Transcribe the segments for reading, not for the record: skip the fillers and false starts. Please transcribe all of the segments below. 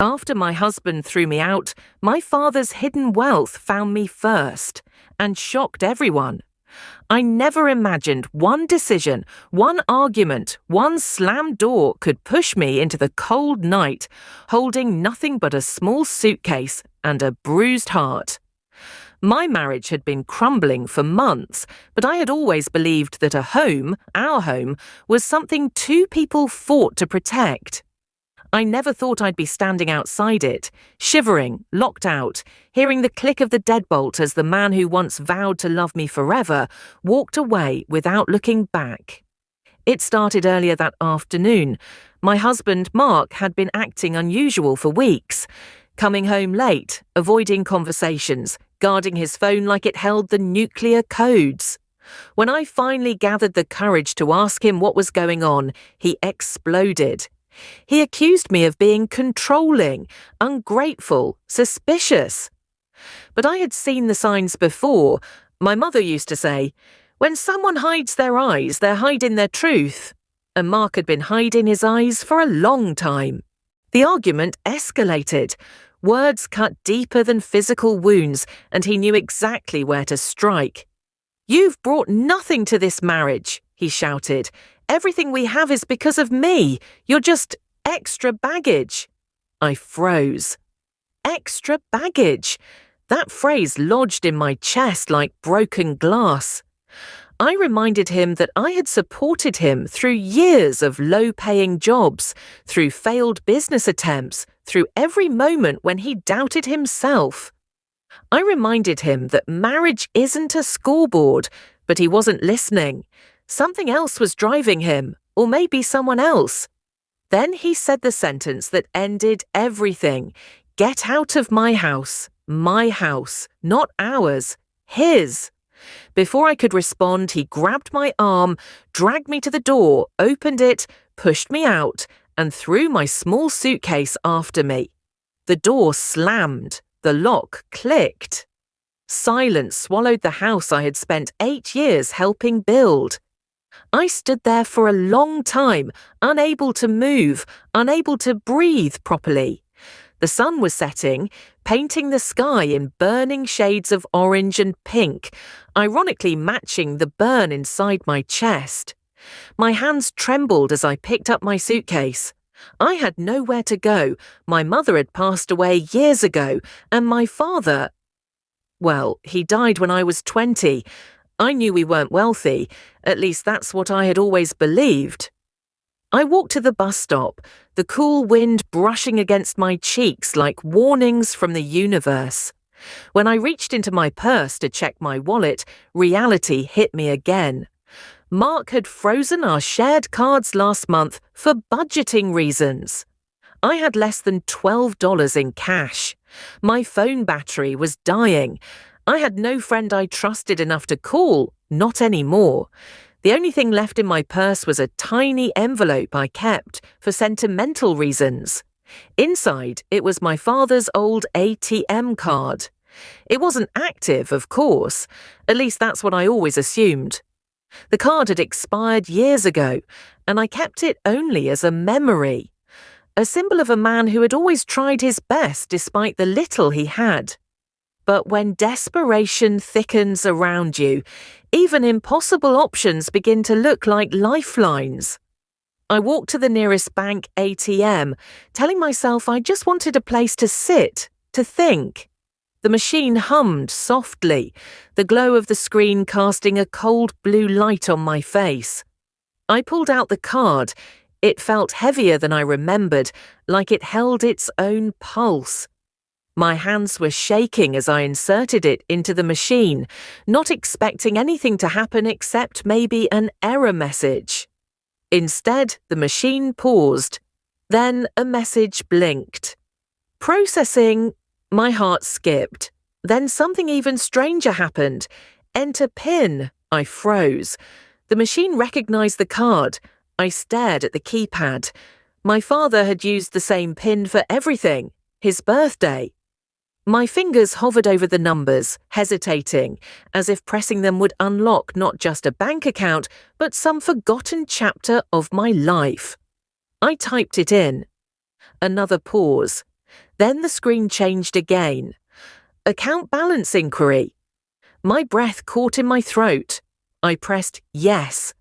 After my husband threw me out, my father's hidden wealth found me first and shocked everyone. I never imagined one decision, one argument, one slammed door could push me into the cold night, holding nothing but a small suitcase and a bruised heart. My marriage had been crumbling for months, but I had always believed that a home, our home, was something two people fought to protect. I never thought I'd be standing outside it, shivering, locked out, hearing the click of the deadbolt as the man who once vowed to love me forever walked away without looking back. It started earlier that afternoon. My husband, Mark, had been acting unusual for weeks, coming home late, avoiding conversations, guarding his phone like it held the nuclear codes. When I finally gathered the courage to ask him what was going on, he exploded. He accused me of being controlling, ungrateful, suspicious. But I had seen the signs before. My mother used to say, "When someone hides their eyes, they're hiding their truth." And Mark had been hiding his eyes for a long time. The argument escalated. Words cut deeper than physical wounds, and he knew exactly where to strike. "You've brought nothing to this marriage," he shouted. "Everything we have is because of me. You're just extra baggage." I froze. Extra baggage. That phrase lodged in my chest like broken glass. I reminded him that I had supported him through years of low-paying jobs, through failed business attempts, through every moment when he doubted himself. I reminded him that marriage isn't a scoreboard, but he wasn't listening. Something else was driving him, or maybe someone else. Then he said the sentence that ended everything. "Get out of my house, not ours, his." Before I could respond, he grabbed my arm, dragged me to the door, opened it, pushed me out, and threw my small suitcase after me. The door slammed, the lock clicked. Silence swallowed the house I had spent 8 years helping build. I stood there for a long time, unable to move, unable to breathe properly. The sun was setting, painting the sky in burning shades of orange and pink, ironically matching the burn inside my chest. My hands trembled as I picked up my suitcase. I had nowhere to go. My mother had passed away years ago, and my father, well, he died when I was 20. I knew we weren't wealthy. At least that's what I had always believed. I walked to the bus stop, the cool wind brushing against my cheeks like warnings from the universe. When I reached into my purse to check my wallet, reality hit me again. Mark had frozen our shared cards last month for budgeting reasons. I had less than $12 in cash. My phone battery was dying. I had no friend I trusted enough to call, not anymore. The only thing left in my purse was a tiny envelope I kept for sentimental reasons. Inside, it was my father's old ATM card. It wasn't active, of course. At least that's what I always assumed. The card had expired years ago, and I kept it only as a memory. A symbol of a man who had always tried his best despite the little he had. But when desperation thickens around you, even impossible options begin to look like lifelines. I walked to the nearest bank ATM, telling myself I just wanted a place to sit, to think. The machine hummed softly, the glow of the screen casting a cold blue light on my face. I pulled out the card. It felt heavier than I remembered, like it held its own pulse. My hands were shaking as I inserted it into the machine, not expecting anything to happen except maybe an error message. Instead, the machine paused. Then a message blinked. Processing. My heart skipped. Then something even stranger happened. Enter PIN. I froze. The machine recognized the card. I stared at the keypad. My father had used the same PIN for everything. His birthday. My fingers hovered over the numbers, hesitating, as if pressing them would unlock not just a bank account, but some forgotten chapter of my life. I typed it in. Another pause. Then the screen changed again. Account balance inquiry. My breath caught in my throat. I pressed yes.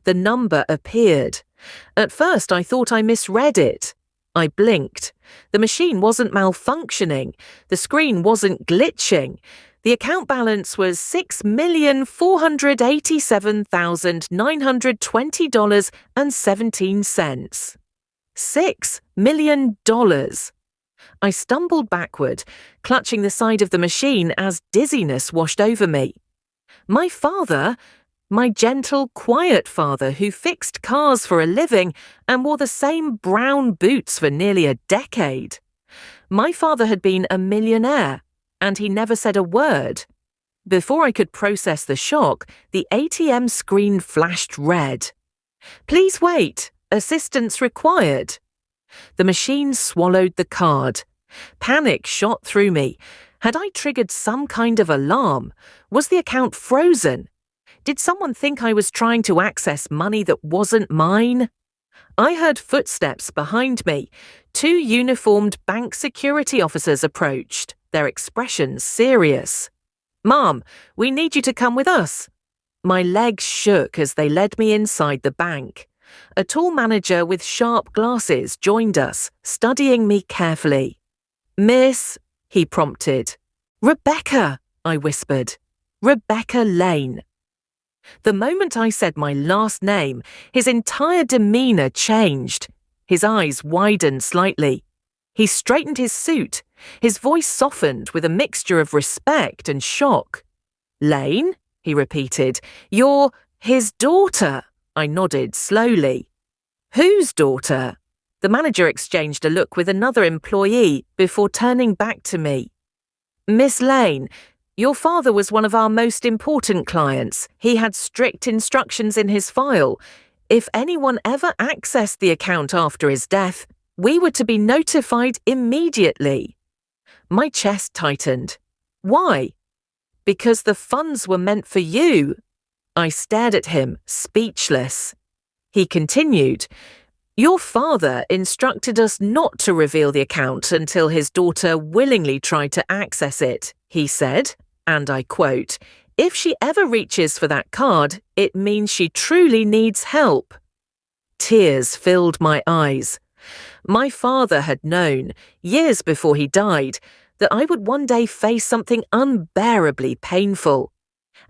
The number appeared. At first I thought I misread it. I blinked. The machine wasn't malfunctioning. The screen wasn't glitching. The account balance was $6,487,920.17. $6 million. I stumbled backward, clutching the side of the machine as dizziness washed over me. My father, my gentle, quiet father who fixed cars for a living and wore the same brown boots for nearly a decade. My father had been a millionaire, and he never said a word. Before I could process the shock, the ATM screen flashed red. Please wait. Assistance required. The machine swallowed the card. Panic shot through me. Had I triggered some kind of alarm? Was the account frozen? Did someone think I was trying to access money that wasn't mine? I heard footsteps behind me. 2 uniformed bank security officers approached, their expressions serious. "Mom, we need you to come with us." My legs shook as they led me inside the bank. A tall manager with sharp glasses joined us, studying me carefully. "Miss," he prompted. "Rebecca," I whispered. "Rebecca Lane." The moment I said my last name, his entire demeanour changed. His eyes widened slightly. He straightened his suit. His voice softened with a mixture of respect and shock. "Lane?" he repeated. "You're his daughter." I nodded slowly. "Whose daughter?" The manager exchanged a look with another employee before turning back to me. "Miss Lane, your father was one of our most important clients. He had strict instructions in his file. If anyone ever accessed the account after his death, we were to be notified immediately." My chest tightened. "Why?" "Because the funds were meant for you." I stared at him, speechless. He continued, "Your father instructed us not to reveal the account until his daughter willingly tried to access it. He said, and I quote, 'If she ever reaches for that card, it means she truly needs help.'" Tears filled my eyes. My father had known, years before he died, that I would one day face something unbearably painful.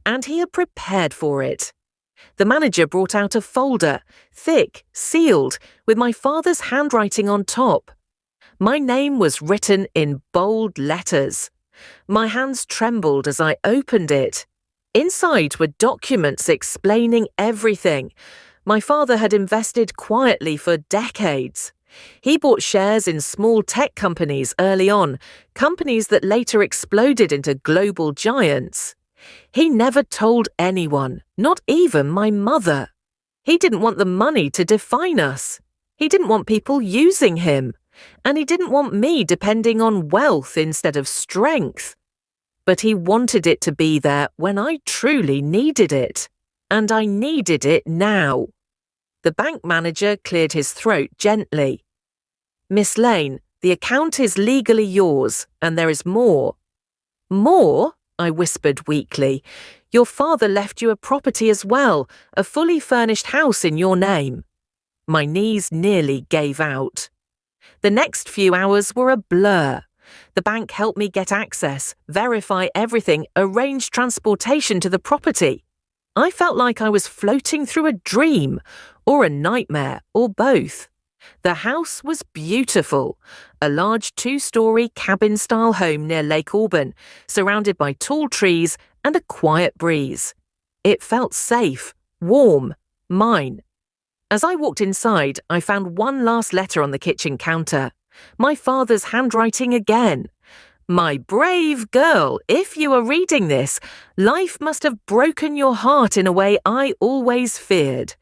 And he had prepared for it. The manager brought out a folder, thick, sealed, with my father's handwriting on top. My name was written in bold letters. My hands trembled as I opened it. Inside were documents explaining everything. My father had invested quietly for decades. He bought shares in small tech companies early on, companies that later exploded into global giants. He never told anyone, not even my mother. He didn't want the money to define us. He didn't want people using him. And he didn't want me depending on wealth instead of strength. But he wanted it to be there when I truly needed it. And I needed it now. The bank manager cleared his throat gently. "Miss Lane, the account is legally yours, and there is more." "More?" I whispered weakly. "Your father left you a property as well, a fully furnished house in your name." My knees nearly gave out. The next few hours were a blur. The bank helped me get access, verify everything, arrange transportation to the property. I felt like I was floating through a dream, or a nightmare, or both. The house was beautiful, a large 2-story cabin-style home near Lake Auburn, surrounded by tall trees and a quiet breeze. It felt safe, warm, mine. As I walked inside, I found one last letter on the kitchen counter. My father's handwriting again. "My brave girl, if you are reading this, life must have broken your heart in a way I always feared.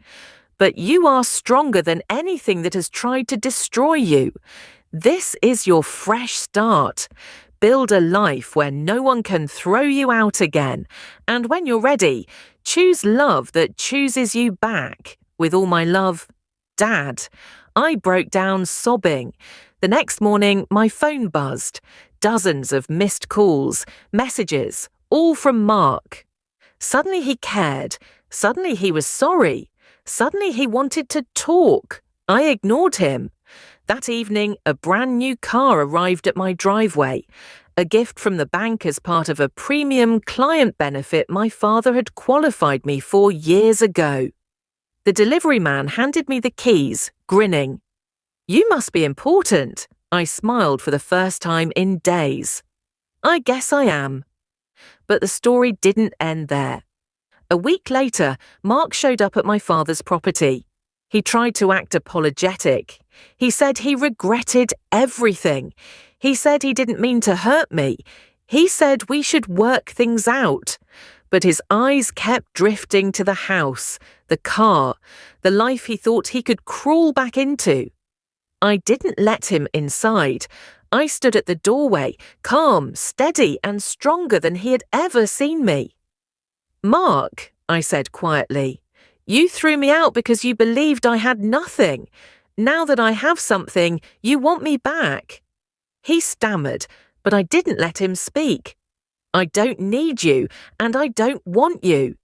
But you are stronger than anything that has tried to destroy you. This is your fresh start. Build a life where no one can throw you out again. And when you're ready, choose love that chooses you back. With all my love, Dad." I broke down sobbing. The next morning, my phone buzzed. Dozens of missed calls, messages, all from Mark. Suddenly he cared. Suddenly he was sorry. Suddenly he wanted to talk. I ignored him. That evening, a brand new car arrived at my driveway, a gift from the bank as part of a premium client benefit my father had qualified me for years ago. The delivery man handed me the keys, grinning. "You must be important." I smiled for the first time in days. "I guess I am." But the story didn't end there. A week later, Mark showed up at my father's property. He tried to act apologetic. He said he regretted everything. He said he didn't mean to hurt me. He said we should work things out. But his eyes kept drifting to the house, the car, the life he thought he could crawl back into. I didn't let him inside. I stood at the doorway, calm, steady, and stronger than he had ever seen me. "Mark," I said quietly, "you threw me out because you believed I had nothing. Now that I have something, you want me back." He stammered, but I didn't let him speak. "I don't need you, and I don't want you."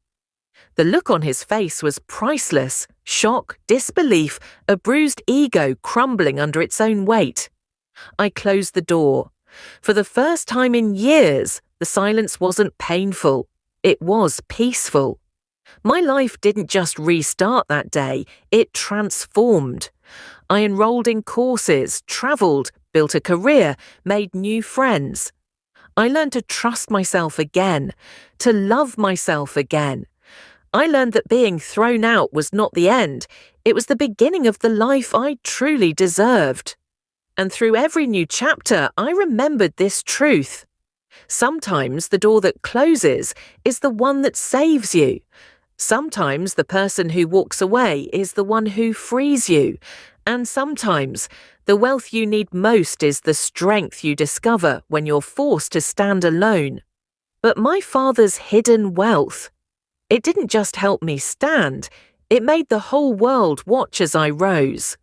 The look on his face was priceless. Shock, disbelief, a bruised ego crumbling under its own weight. I closed the door. For the first time in years, the silence wasn't painful. It was peaceful. My life didn't just restart that day, it transformed. I enrolled in courses, travelled, built a career, made new friends. I learned to trust myself again, to love myself again. I learned that being thrown out was not the end, it was the beginning of the life I truly deserved. And through every new chapter, I remembered this truth. Sometimes the door that closes is the one that saves you. Sometimes the person who walks away is the one who frees you. And sometimes the wealth you need most is the strength you discover when you're forced to stand alone. But my father's hidden wealth, it didn't just help me stand, it made the whole world watch as I rose.